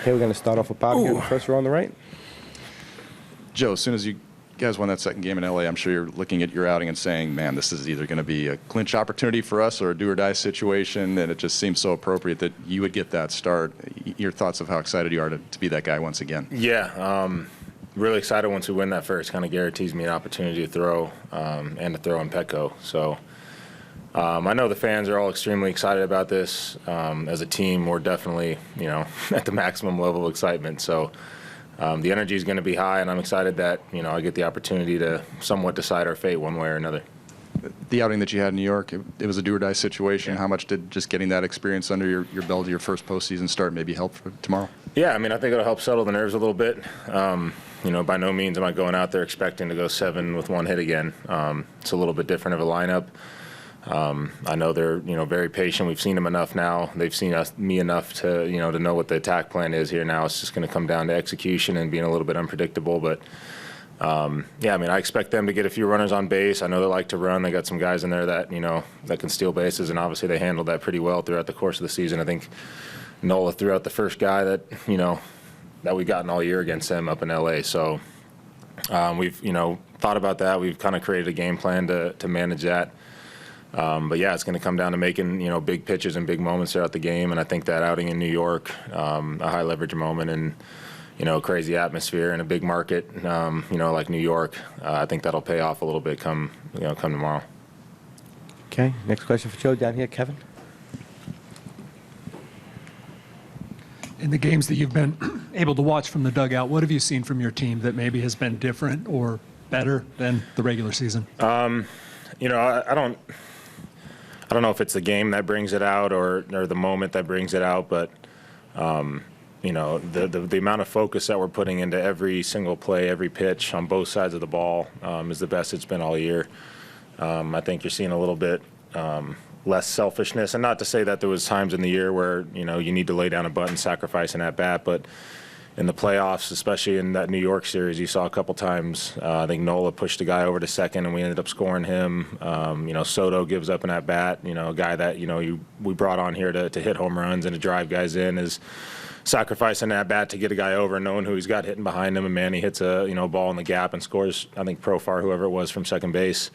Okay, we're going to start off with Bobby here in the first row on the right. Joe, as soon as you guys won that second game in LA, I'm sure you're looking at your outing and saying, man, this is either going to be a clinch opportunity for us or a do-or-die situation, and it just seems so appropriate that you would get that start. Your thoughts of how excited you are to be that guy once again? Yeah, really excited once we win that first. Kind of guarantees me an opportunity to throw and to throw in Petco. So I know the fans are all extremely excited about this. As a team, we're definitely, at the maximum level of excitement. So the energy is going to be high, and I'm excited that, I get the opportunity to somewhat decide our fate one way or another. The outing that you had in New York, it was a do-or-die situation. Yeah. How much did just getting that experience under your belt, your first postseason start, maybe help for tomorrow? Yeah, I think it'll help settle the nerves a little bit. By no means am I going out there expecting to go 7 with 1 hit again. It's a little bit different of a lineup. I know they're, very patient. We've seen them enough now. They've seen me enough to, to know what the attack plan is here now. It's just going to come down to execution and being a little bit unpredictable. But, I expect them to get a few runners on base. I know they like to run. They got some guys in there that, that can steal bases, and obviously they handled that pretty well throughout the course of the season. I think Nola threw out the first guy that, that we've gotten all year against them up in L.A. So we've, thought about that. We've kind of created a game plan to manage that. But yeah, it's going to come down to making, big pitches and big moments throughout the game. And I think that outing in New York, a high leverage moment and, crazy atmosphere in a big market, like New York, I think that'll pay off a little bit come tomorrow. Okay, next question for Joe down here, Kevin. In the games that you've been able to watch from the dugout, what have you seen from your team that maybe has been different or better than the regular season? I don't know if it's the game that brings it out or the moment that brings it out, but the amount of focus that we're putting into every single play, every pitch on both sides of the ball is the best it's been all year. I think you're seeing a little bit less selfishness, and not to say that there was times in the year where you need to lay down a bunt and sacrifice an at bat, but in the playoffs, especially in that New York series, you saw a couple times. I think Nola pushed a guy over to second, and we ended up scoring him. Soto gives up an at bat. A guy that we brought on here to hit home runs and to drive guys in is sacrificing an at bat to get a guy over, knowing who he's got hitting behind him. And Manny hits a ball in the gap and scores. I think Profar, whoever it was, from second base.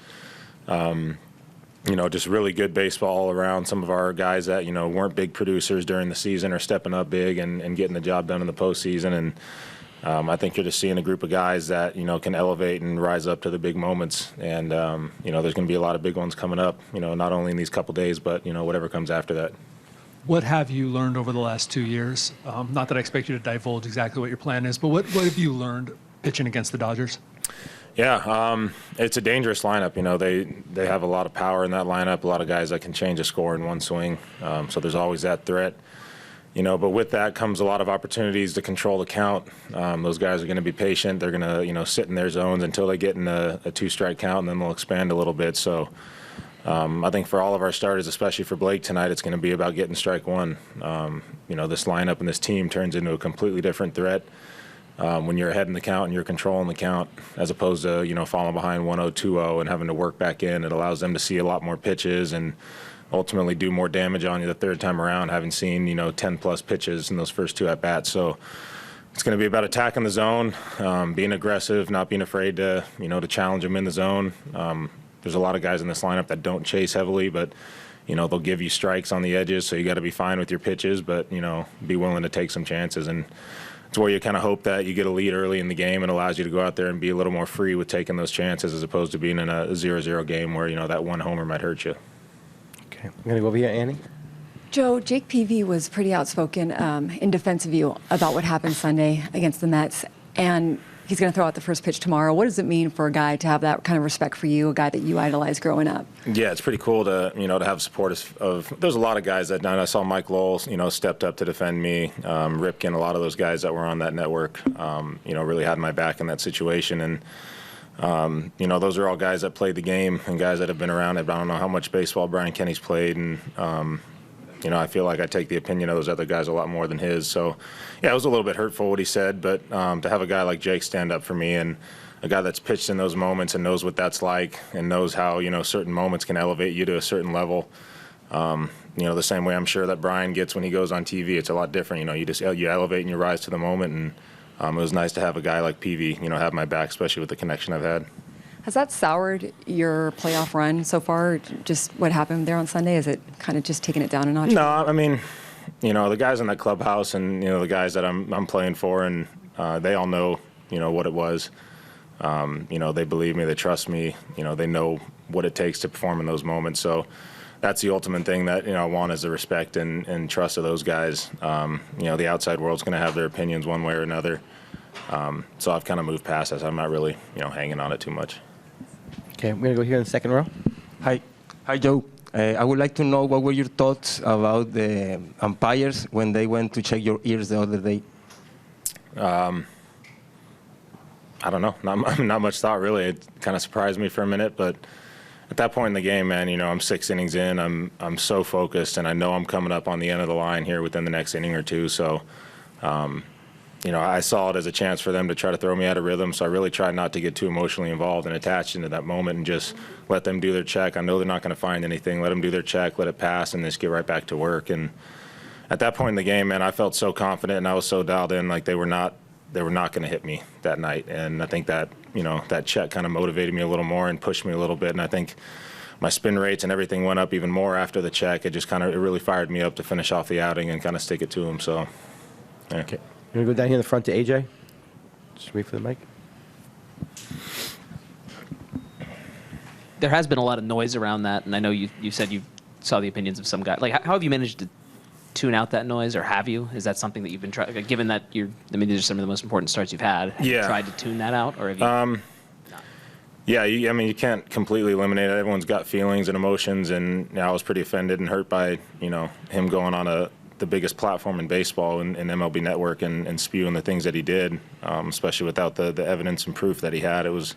Just really good baseball all around. Some of our guys that, weren't big producers during the season are stepping up big and getting the job done in the postseason. And I think you're just seeing a group of guys that, can elevate and rise up to the big moments. And, there's going to be a lot of big ones coming up, not only in these couple days, but, whatever comes after that. What have you learned over the last 2 years? Not that I expect you to divulge exactly what your plan is, but what have you learned pitching against the Dodgers? Yeah, it's a dangerous lineup. They have a lot of power in that lineup, a lot of guys that can change a score in one swing. So there's always that threat. But with that comes a lot of opportunities to control the count. Those guys are going to be patient. They're going to, sit in their zones until they get in a 2-strike count, and then they'll expand a little bit. So I think for all of our starters, especially for Blake tonight, it's going to be about getting strike one. This lineup and this team turns into a completely different threat when you're ahead in the count and you're controlling the count, as opposed to, falling behind 1-0, 2-0 and having to work back in. It allows them to see a lot more pitches and ultimately do more damage on you the third time around, having seen, 10-plus pitches in those first 2 at-bats. So it's going to be about attacking the zone, being aggressive, not being afraid to, to challenge them in the zone. There's a lot of guys in this lineup that don't chase heavily, but, they'll give you strikes on the edges, so you got to be fine with your pitches, but, be willing to take some chances. And it's where you kind of hope that you get a lead early in the game and allows you to go out there and be a little more free with taking those chances, as opposed to being in a 0-0 game where, that one homer might hurt you. Okay, I'm going to go over here, Annie. Joe, Jake Peavy was pretty outspoken in defense of you about what happened Sunday against the Mets, and he's going to throw out the first pitch tomorrow. What does it mean for a guy to have that kind of respect for you, a guy that you idolized growing up? Yeah, it's pretty cool to, to have support of there's a lot of guys that, I saw Mike Lowell, stepped up to defend me, Ripken, a lot of those guys that were on that network, really had my back in that situation. And, those are all guys that played the game and guys that have been around it. But I don't know how much baseball Brian Kenny's played, and, I feel like I take the opinion of those other guys a lot more than his. So, yeah, it was a little bit hurtful what he said, but to have a guy like Jake stand up for me, and a guy that's pitched in those moments and knows what that's like and knows how, certain moments can elevate you to a certain level, the same way I'm sure that Brian gets when he goes on TV. It's a lot different. You elevate and you rise to the moment, and it was nice to have a guy like PV, have my back, especially with the connection I've had. Has that soured your playoff run so far? Just what happened there on Sunday? Is it kind of just taking it down a notch? No, I mean, the guys in that clubhouse and the guys that I'm playing for, and they all know what it was. They believe me, they trust me. They know what it takes to perform in those moments. So that's the ultimate thing that I want, is the respect and trust of those guys. The outside world's going to have their opinions one way or another. So I've kind of moved past that. I'm not really hanging on it too much. Okay, we're going to go here in the second row. Hi, Joe. I would like to know what were your thoughts about the umpires when they went to check your ears the other day? I don't know. Not much thought, really. It kind of surprised me for a minute, but at that point in the game, man, I'm 6 innings in. I'm so focused, and I know I'm coming up on the end of the line here within the next inning or two. So, I saw it as a chance for them to try to throw me out of rhythm. So I really tried not to get too emotionally involved and attached into that moment, and just let them do their check. I know they're not going to find anything. Let them do their check, let it pass, and just get right back to work. And at that point in the game, man, I felt so confident, and I was so dialed in, like they were not going to hit me that night. And I think that, that check kind of motivated me a little more and pushed me a little bit. And I think my spin rates and everything went up even more after the check. It really fired me up to finish off the outing and kind of stick it to him. So, yeah. Okay. You're going to go down here in the front to AJ? Just wait for the mic. There has been a lot of noise around that, and I know you said you saw the opinions of some guy. Like, how have you managed to tune out that noise, or have you? Is that something that you've been trying, given that these are some of the most important starts you've had, have you tried to tune that out, or have you? Yeah, you can't completely eliminate it. Everyone's got feelings and emotions, and I was pretty offended and hurt by, him going on the biggest platform in baseball and MLB Network and spewing the things that he did, especially without the evidence and proof that he had. It was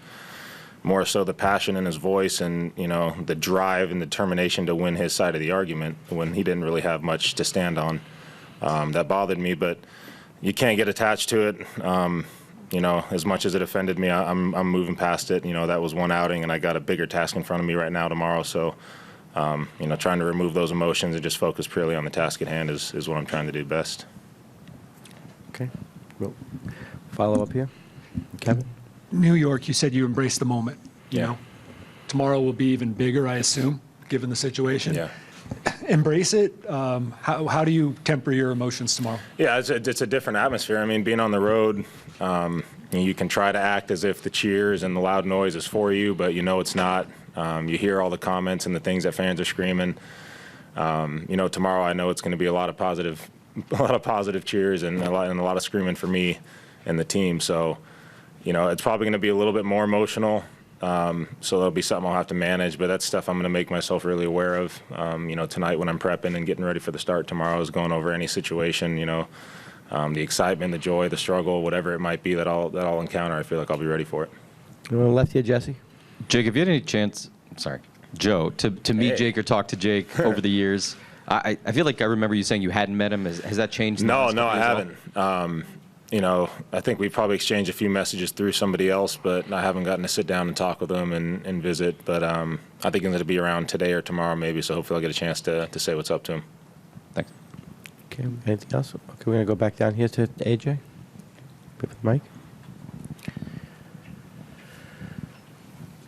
more so the passion in his voice and, the drive and determination to win his side of the argument when he didn't really have much to stand on. That bothered me, but you can't get attached to it. As much as it offended me, I'm moving past it. That was one outing, and I got a bigger task in front of me right now tomorrow. So, trying to remove those emotions and just focus purely on the task at hand is what I'm trying to do best. Okay. We'll follow up here. Kevin? New York, you said you embraced the moment. Tomorrow will be even bigger, I assume, given the situation. Yeah. Embrace it. How do you temper your emotions tomorrow? Yeah, it's a different atmosphere. Being on the road, you can try to act as if the cheers and the loud noise is for you, but it's not. You hear all the comments and the things that fans are screaming. Tomorrow I know it's going to be a lot of positive cheers and a lot of screaming for me and the team. So, it's probably going to be a little bit more emotional. So that'll be something I'll have to manage, but that's stuff I'm going to make myself really aware of. Tonight when I'm prepping and getting ready for the start tomorrow is going over any situation, the excitement, the joy, the struggle, whatever it might be that I'll encounter. I feel like I'll be ready for it. You want to left here, Jesse? Jake, have you had any chance, Joe, to meet Jake or talk to Jake over the years? I feel like I remember you saying you hadn't met him. Has that changed? No, I haven't. I think we probably exchanged a few messages through somebody else, but I haven't gotten to sit down and talk with him and visit. But I think he's going to be around today or tomorrow maybe, so hopefully I'll get a chance to say what's up to him. Thanks. Okay, anything else? Okay, we're going to go back down here to AJ. Wait for the mic.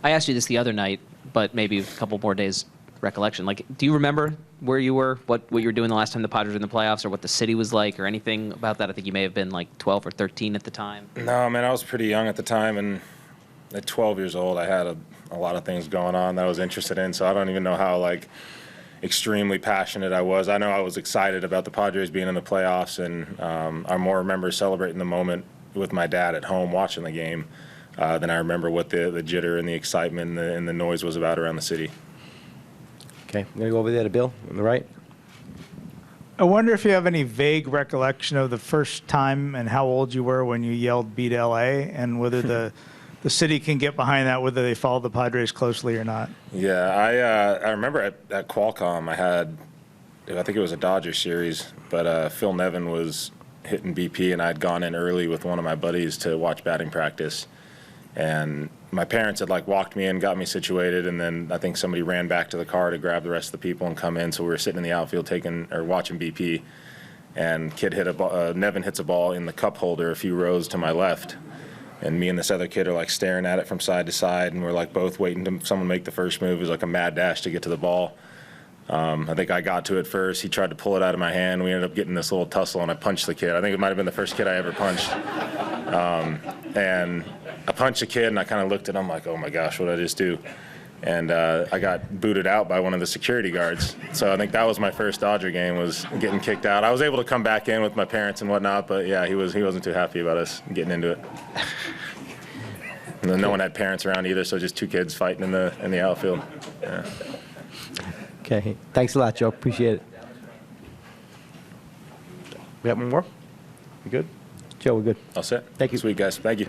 I asked you this the other night, but maybe a couple more days recollection. Like, do you remember where you were, what you were doing the last time the Padres were in the playoffs, or what the city was like, or anything about that? I think you may have been like 12 or 13 at the time. No, man, I was pretty young at the time, and at 12 years old, I had a lot of things going on that I was interested in, so I don't even know how, extremely passionate I was. I know I was excited about the Padres being in the playoffs, and I more remember celebrating the moment with my dad at home watching the game than I remember what the jitter and the excitement and the noise was about around the city. Okay, I'm going to go over there to Bill on the right. I wonder if you have any vague recollection of the first time and how old you were when you yelled "Beat LA," and whether the city can get behind that, whether they follow the Padres closely or not. Yeah, I remember at Qualcomm I think it was a Dodgers series, but Phil Nevin was hitting BP, and I'd gone in early with one of my buddies to watch batting practice. And my parents had like walked me in, got me situated, and then I think somebody ran back to the car to grab the rest of the people and come in. So we were sitting in the outfield watching BP, and kid hit a ball, Nevin hits a ball in the cup holder a few rows to my left. And me and this other kid are like staring at it from side to side, and we're like both waiting to someone make the first move. It was like a mad dash to get to the ball. I think I got to it first. He tried to pull it out of my hand. We ended up getting this little tussle, and I punched the kid. I think it might have been the first kid I ever punched. And I punched a kid, and I kind of looked at him like, oh my gosh, what did I just do? And I got booted out by one of the security guards. So I think that was my first Dodger game, was getting kicked out. I was able to come back in with my parents and whatnot, but yeah, he wasn't too happy about us getting into it. And then no one had parents around either, so just two kids fighting in the outfield. Yeah. Okay. Thanks a lot, Joe. Appreciate it. We have one more? You good? Joe, we're good. All set? Thank you. Sweet, guys. Thank you.